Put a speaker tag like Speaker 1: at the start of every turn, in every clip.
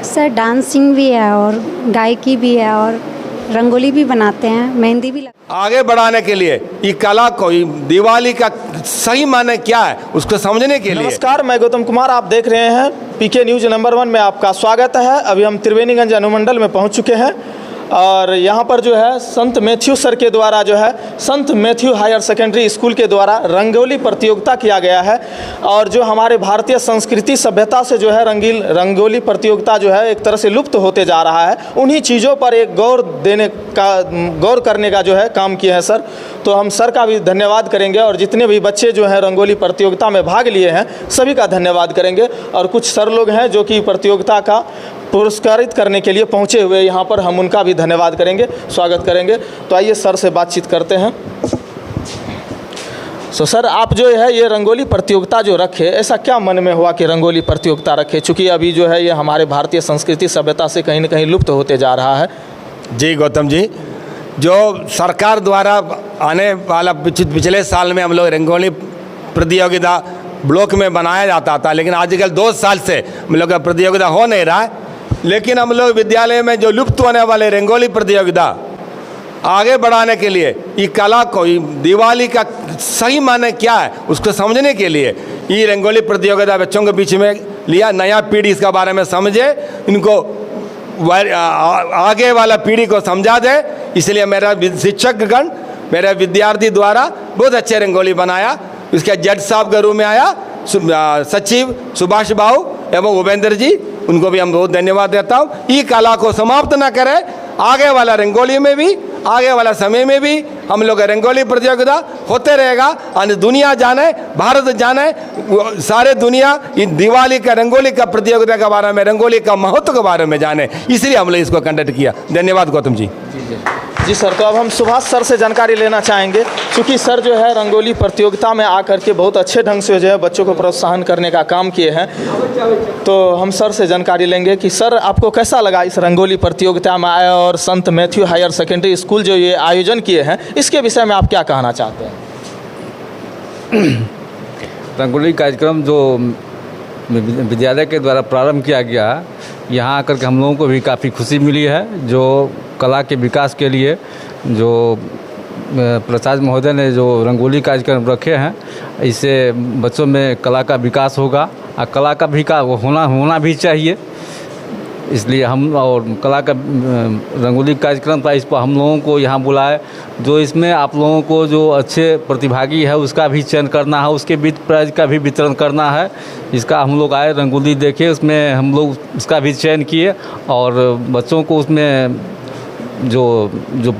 Speaker 1: Sir dancing भी है और गायकी भी है और रंगोली भी बनाते हैं, मेहंदी भी
Speaker 2: आगे बढ़ाने के लिए ये कला को, दिवाली का सही माने क्या है उसको समझने के लिए।
Speaker 3: नमस्कार, मैं गौतम कुमार, आप देख रहे हैं पीके न्यूज नंबर 1 में आपका स्वागत है। अभी हम त्रिवेणीगंज अनुमंडल में पहुंच चुके हैं और यहाँ पर जो है संत मैथ्यू सर के द्वारा जो है संत मैथ्यू हायर सेकेंडरी स्कूल के द्वारा रंगोली प्रतियोगिता किया गया है। और जो हमारे भारतीय संस्कृति सभ्यता से जो है रंगोली प्रतियोगिता जो है एक तरह से लुप्त होते जा रहा है, उन्हीं चीज़ों पर एक गौर करने का जो है काम किए हैं सर। तो हम सर का भी धन्यवाद करेंगे और जितने भी बच्चे जो हैं रंगोली प्रतियोगिता में भाग लिए हैं सभी का धन्यवाद करेंगे। और कुछ सर लोग हैं जो कि प्रतियोगिता का पुरस्कारित करने के लिए पहुंचे हुए यहाँ पर, हम उनका भी धन्यवाद करेंगे, स्वागत करेंगे। तो आइए सर से बातचीत करते हैं। सर, आप जो है ये रंगोली प्रतियोगिता जो रखे, ऐसा क्या मन में हुआ कि रंगोली प्रतियोगिता रखे, चूँकि अभी जो है ये हमारे भारतीय संस्कृति सभ्यता से कहीं ना कहीं लुप्त होते जा रहा है।
Speaker 2: जी गौतम जी, जो सरकार द्वारा आने वाला पिछले साल में हम लोग रंगोली प्रतियोगिता ब्लॉक में बनाया जाता था, लेकिन आजकल 2 साल से हम लोग का प्रतियोगिता हो नहीं रहा है। लेकिन हम लोग विद्यालय में जो लुप्त होने वाले रंगोली प्रतियोगिता आगे बढ़ाने के लिए ये कला को, दिवाली का सही माने क्या है उसको समझने के लिए ये रंगोली प्रतियोगिता बच्चों के बीच में लिया। नया पीढ़ी इसका बारे में समझे, इनको आगे वाला पीढ़ी को समझा दे, इसलिए मेरा शिक्षकगण, मेरे विद्यार्थी द्वारा बहुत अच्छे रंगोली बनाया। इसके जज साहब के रूम में आया सचिव सुभाष बाबू एवं उपेंद्र जी, उनको भी हम बहुत धन्यवाद देता हूँ। ये कला को समाप्त ना करें, आगे वाला रंगोली में भी, आगे वाला समय में भी हम लोग रंगोली प्रतियोगिता होते रहेगा। और दुनिया जाने, भारत जाने, सारे दुनिया इन दिवाली का रंगोली का प्रतियोगिता के बारे में, रंगोली का महत्व के बारे में जाने, इसलिए हमने इसको कंडक्ट किया। धन्यवाद गौतम जी।
Speaker 3: जी सर, तो अब हम सुभाष सर से जानकारी लेना चाहेंगे, क्योंकि सर जो है रंगोली प्रतियोगिता में आकर के बहुत अच्छे ढंग से जो है बच्चों को प्रोत्साहन करने का काम किए हैं। तो हम सर से जानकारी लेंगे कि सर आपको कैसा लगा इस रंगोली प्रतियोगिता में आए और संत मैथ्यू हायर सेकेंडरी स्कूल जो ये आयोजन किए हैं, इसके विषय में आप क्या कहना चाहते हैं?
Speaker 4: रंगोली कार्यक्रम जो विद्यालय के द्वारा प्रारंभ किया गया, यहाँ आकर के हम लोगों को भी काफ़ी खुशी मिली है। जो कला के विकास के लिए जो प्राचार्य महोदय ने जो रंगोली कार्यक्रम रखे हैं, इससे बच्चों में कला का विकास होगा और कला का विकास होना भी चाहिए। इसलिए हम और कला का रंगोली कार्यक्रम था, इस पर हम लोगों को यहाँ बुलाए। जो इसमें आप लोगों को जो अच्छे प्रतिभागी है उसका भी चयन करना है, उसके बीच प्राइज का भी वितरण करना है। इसका हम लोग आए, रंगोली देखे, उसमें हम लोग उसका भी चयन किए और बच्चों को उसमें जो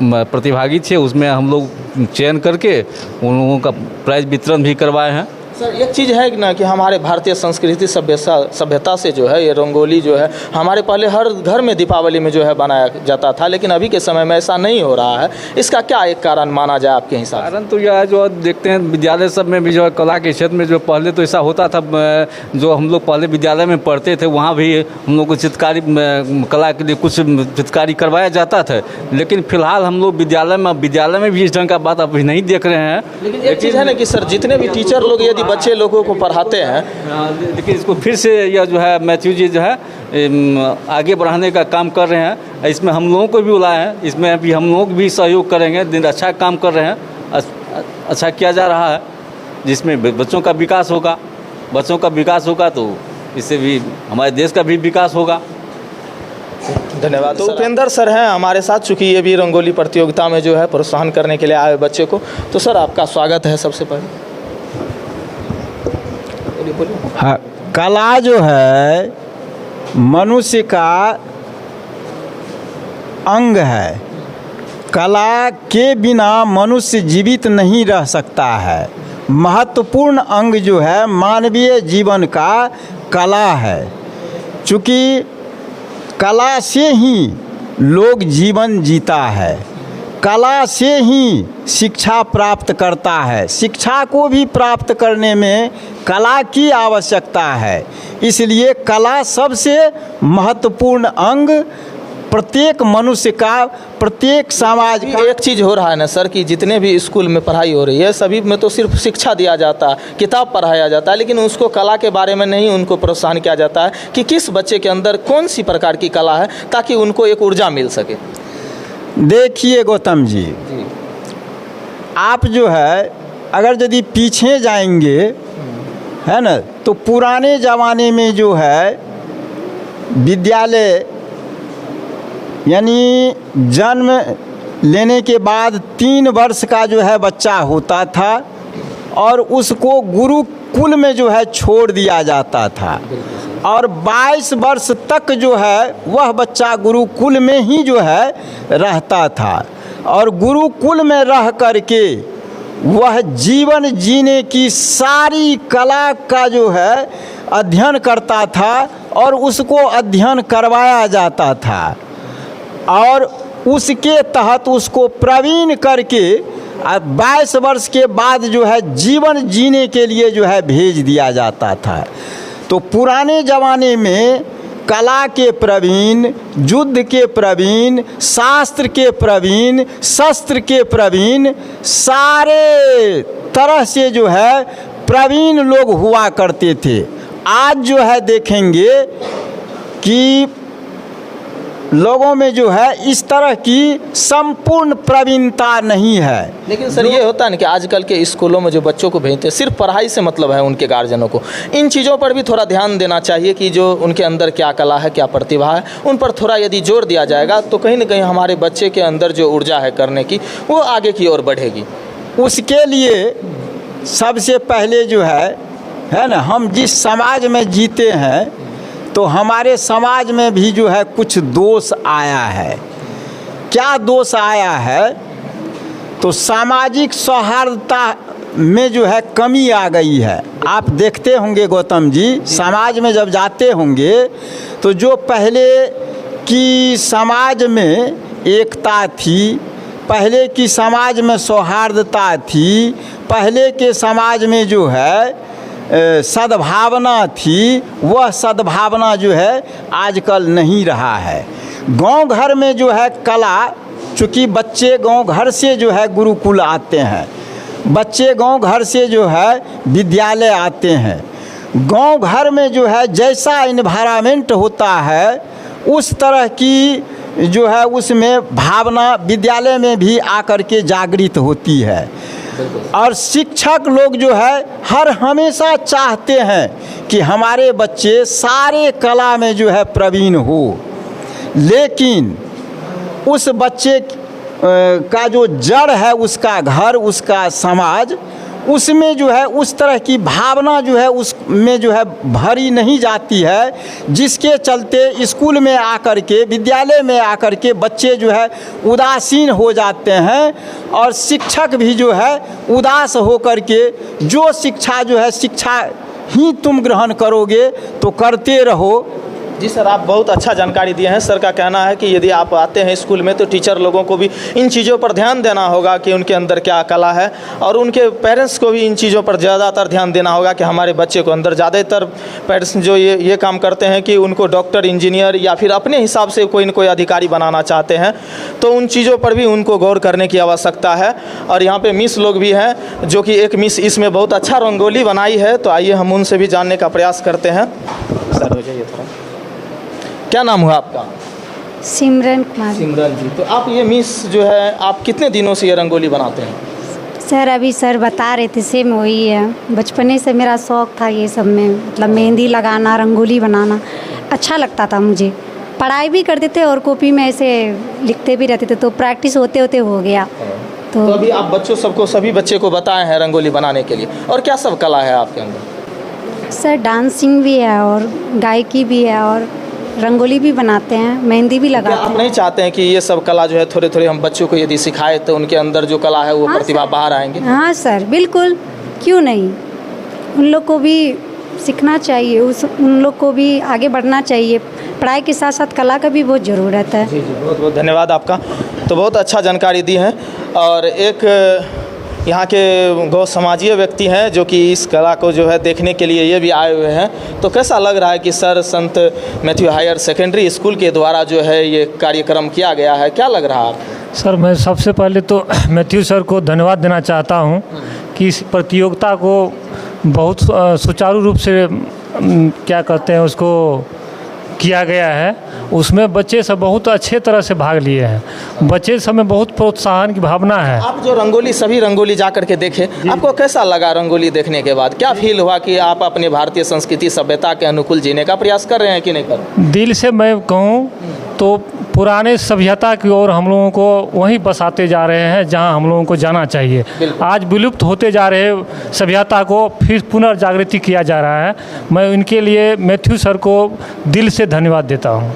Speaker 4: प्रतिभागी थे उसमें हम लोग चयन करके उन लोगों का प्राइज वितरण भी करवाए हैं।
Speaker 3: सर, एक चीज़ है ना कि हमारे भारतीय संस्कृति सभ्यता से जो है ये रंगोली जो है हमारे पहले हर घर में दीपावली में जो है बनाया जाता था, लेकिन अभी के समय में ऐसा नहीं हो रहा है। इसका क्या एक कारण माना जाए आपके हिसाब से?
Speaker 4: कारण तो यह है, जो देखते हैं विद्यालय सब में भी जो है कला के क्षेत्र में जो पहले तो ऐसा होता था, जो हम लोग पहले विद्यालय में पढ़ते थे वहाँ भी हम लोग को चित्रकारी कला के लिए कुछ चित्रकारी करवाया जाता था। लेकिन फिलहाल हम लोग विद्यालय में भी इस ढंग का बात अभी नहीं देख रहे हैं।
Speaker 3: लेकिन एक चीज़ है ना कि सर, जितने भी टीचर लोग यदि बच्चे लोगों को पढ़ाते हैं,
Speaker 4: लेकिन इसको फिर से यह जो है मैथ्यू जी जो है आगे बढ़ाने का काम कर रहे हैं। इसमें हम लोगों को भी बुलाए हैं, इसमें भी हम लोग भी सहयोग करेंगे। दिन अच्छा काम कर रहे हैं, अच्छा किया जा रहा है, जिसमें बच्चों का विकास होगा। बच्चों का विकास होगा तो इससे भी हमारे देश का भी विकास होगा।
Speaker 3: धन्यवाद। तो उपेंद्र सर हैं हमारे साथ, चूँकि ये भी रंगोली प्रतियोगिता में जो है प्रोत्साहन करने के लिए आए बच्चे को। तो सर आपका स्वागत है सबसे पहले।
Speaker 5: हाँ, कला जो है मनुष्य का अंग है। कला के बिना मनुष्य जीवित नहीं रह सकता है। महत्वपूर्ण अंग जो है मानवीय जीवन का कला है। चूँकि कला से ही लोग जीवन जीता है, कला से ही शिक्षा प्राप्त करता है। शिक्षा को भी प्राप्त करने में कला की आवश्यकता है। इसलिए कला सबसे महत्वपूर्ण अंग प्रत्येक मनुष्य का, प्रत्येक समाज का।
Speaker 3: एक चीज़ हो रहा है ना सर कि जितने भी स्कूल में पढ़ाई हो रही है सभी में तो सिर्फ शिक्षा दिया जाता है, किताब पढ़ाया जाता है, लेकिन उसको कला के बारे में नहीं उनको प्रोत्साहन किया जाता है कि किस बच्चे के अंदर कौन सी प्रकार की कला है ताकि उनको एक ऊर्जा मिल सके।
Speaker 5: देखिए गौतम जी, आप जो है अगर यदि पीछे जाएंगे है ना, तो पुराने ज़माने में जो है विद्यालय यानी जन्म लेने के बाद 3 वर्ष का जो है बच्चा होता था और उसको गुरुकुल में जो है छोड़ दिया जाता था और 22 वर्ष तक जो है वह बच्चा गुरुकुल में ही जो है रहता था और गुरुकुल में रह करके वह जीवन जीने की सारी कला का जो है अध्ययन करता था और उसको अध्ययन करवाया जाता था और उसके तहत उसको प्रवीण करके 22 वर्ष के बाद जो है जीवन जीने के लिए जो है भेज दिया जाता था। तो पुराने ज़माने में कला के प्रवीण, युद्ध के प्रवीण, शास्त्र के प्रवीण, शस्त्र के प्रवीण, सारे तरह से जो है प्रवीण लोग हुआ करते थे। आज जो है देखेंगे कि लोगों में जो है इस तरह की संपूर्ण प्रवीणता नहीं है।
Speaker 3: लेकिन सर ये होता है ना कि आजकल के स्कूलों में जो बच्चों को भेजते हैं सिर्फ पढ़ाई से मतलब है उनके गार्जियनों को, इन चीज़ों पर भी थोड़ा ध्यान देना चाहिए कि जो उनके अंदर क्या कला है, क्या प्रतिभा है, उन पर थोड़ा यदि जोर दिया जाएगा तो कहीं ना कहीं हमारे बच्चे के अंदर जो ऊर्जा है करने की वो आगे की ओर बढ़ेगी।
Speaker 5: उसके लिए सबसे पहले जो है ना, हम जिस समाज में जीते हैं तो हमारे समाज में भी जो है कुछ दोष आया है। क्या दोष आया है? तो सामाजिक सौहार्दता में जो है कमी आ गई है। आप देखते होंगे गौतम जी, समाज में जब जाते होंगे तो जो पहले की समाज में एकता थी, पहले की समाज में सौहार्दता थी, पहले के समाज में जो है सद्भावना थी, वह सद्भावना जो है आजकल नहीं रहा है। गांव घर में जो है कला, चूँकि बच्चे गांव घर से जो है गुरुकुल आते हैं, बच्चे गांव घर से जो है विद्यालय आते हैं, गांव घर में जो है जैसा इन्वायरमेंट होता है उस तरह की जो है उसमें भावना विद्यालय में भी आकर के जागृत होती है। और शिक्षक लोग जो है हर हमेशा चाहते हैं कि हमारे बच्चे सारे कला में जो है प्रवीण हो, लेकिन उस बच्चे का जो जड़ है, उसका घर, उसका समाज, उसमें जो है उस तरह की भावना जो है उसमें जो है भरी नहीं जाती है, जिसके चलते स्कूल में आकर के, विद्यालय में आकर के बच्चे जो है उदासीन हो जाते हैं और शिक्षक भी जो है उदास होकर के जो शिक्षा जो है शिक्षा ही तुम ग्रहण करोगे तो करते रहो।
Speaker 3: जी सर, आप बहुत अच्छा जानकारी दिए हैं। सर का कहना है कि यदि आप आते हैं स्कूल में तो टीचर लोगों को भी इन चीज़ों पर ध्यान देना होगा कि उनके अंदर क्या कला है और उनके पेरेंट्स को भी इन चीज़ों पर ज़्यादातर ध्यान देना होगा कि हमारे बच्चे को अंदर, ज़्यादातर पेरेंट्स जो ये काम करते हैं कि उनको डॉक्टर, इंजीनियर या फिर अपने हिसाब से कोई न कोई अधिकारी बनाना चाहते हैं, तो उन चीज़ों पर भी उनको गौर करने की आवश्यकता है। और यहाँ पर मिस लोग भी हैं जो कि एक मिस इसमें बहुत अच्छा रंगोली बनाई है, तो आइए हम उनसे भी जानने का प्रयास करते हैं। सर हो जाइए थोड़ा, क्या नाम हुआ आपका?
Speaker 1: सिमरन कुमार।
Speaker 3: सिमरन जी, तो आप ये मिस जो है आप कितने दिनों से ये रंगोली बनाते हैं?
Speaker 1: सर अभी सर बता रहे थे, सेम वही है। बचपने से मेरा शौक़ था ये सब में, मतलब मेहंदी लगाना, रंगोली बनाना अच्छा लगता था मुझे। पढ़ाई भी करते थे और कॉपी में ऐसे लिखते भी रहते थे, तो प्रैक्टिस होते होते हो गया।
Speaker 3: तो अभी आप बच्चों सबको, सभी बच्चे को बताए हैं रंगोली बनाने के लिए, और क्या सब कला है आपके अंदर?
Speaker 1: सर डांसिंग भी है और गायकी भी है और रंगोली भी बनाते हैं, मेहंदी भी लगाते हैं।
Speaker 3: आप नहीं चाहते हैं कि ये सब कला जो है थोड़े थोड़े हम बच्चों को यदि सिखाए तो उनके अंदर जो कला है वो प्रतिभा बाहर आएंगे?
Speaker 1: हाँ सर, बिल्कुल, क्यों नहीं। उन लोग को भी सीखना चाहिए, उन लोग को भी आगे बढ़ना चाहिए। पढ़ाई के साथ साथ कला का भी बहुत ज़रूरत है।
Speaker 3: जी जी, बहुत बहुत धन्यवाद आपका। तो बहुत अच्छा जानकारी दी है। और एक यहाँ के गौ समाजीय व्यक्ति हैं जो कि इस कला को जो है देखने के लिए ये भी आए हुए हैं। तो कैसा लग रहा है कि सर संत मैथ्यू हायर सेकेंडरी स्कूल के द्वारा जो है ये कार्यक्रम किया गया है, क्या लग रहा है?
Speaker 6: सर मैं सबसे पहले तो मैथ्यू सर को धन्यवाद देना चाहता हूँ कि इस प्रतियोगिता को बहुत सुचारू रूप से क्या कहते हैं उसको किया गया है। उसमें बच्चे सब बहुत अच्छे तरह से भाग लिए हैं। बच्चे सब में बहुत प्रोत्साहन की भावना है।
Speaker 3: आप जो रंगोली सभी रंगोली जा कर के देखे, आपको कैसा लगा रंगोली देखने के बाद? क्या फील हुआ कि आप अपने भारतीय संस्कृति सभ्यता के अनुकूल जीने का प्रयास कर रहे हैं कि नहीं कर?
Speaker 6: दिल से मैं कहूँ तो पुराने सभ्यता की ओर हम लोगों को वहीं बसाते जा रहे हैं जहां हम लोगों को जाना चाहिए। आज विलुप्त होते जा रहे सभ्यता को फिर पुनर्जागृति किया जा रहा है। मैं इनके लिए मैथ्यू सर को दिल से धन्यवाद देता हूं।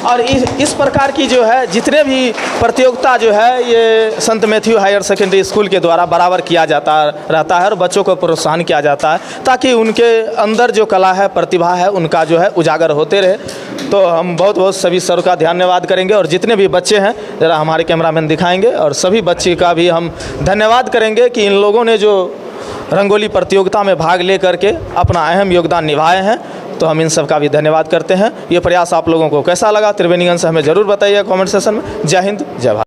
Speaker 3: और इस प्रकार की जो है जितने भी प्रतियोगिता जो है ये संत मैथ्यू हायर सेकेंडरी स्कूल के द्वारा बराबर किया जाता रहता है और बच्चों को प्रोत्साहन किया जाता है ताकि उनके अंदर जो कला है, प्रतिभा है, उनका जो है उजागर होते रहे। तो हम बहुत बहुत सभी सर का धन्यवाद करेंगे और जितने भी बच्चे हैं ज़रा हमारे कैमरामैन दिखाएंगे और सभी बच्चे का भी हम धन्यवाद करेंगे कि इन लोगों ने जो रंगोली प्रतियोगिता में भाग ले करके अपना अहम योगदान निभाए हैं। तो हम इन सब का भी धन्यवाद करते हैं। ये प्रयास आप लोगों को कैसा लगा त्रिवेणीगंज से हमें ज़रूर बताइए कमेंट सेक्शन में। जय हिंद, जय भारत।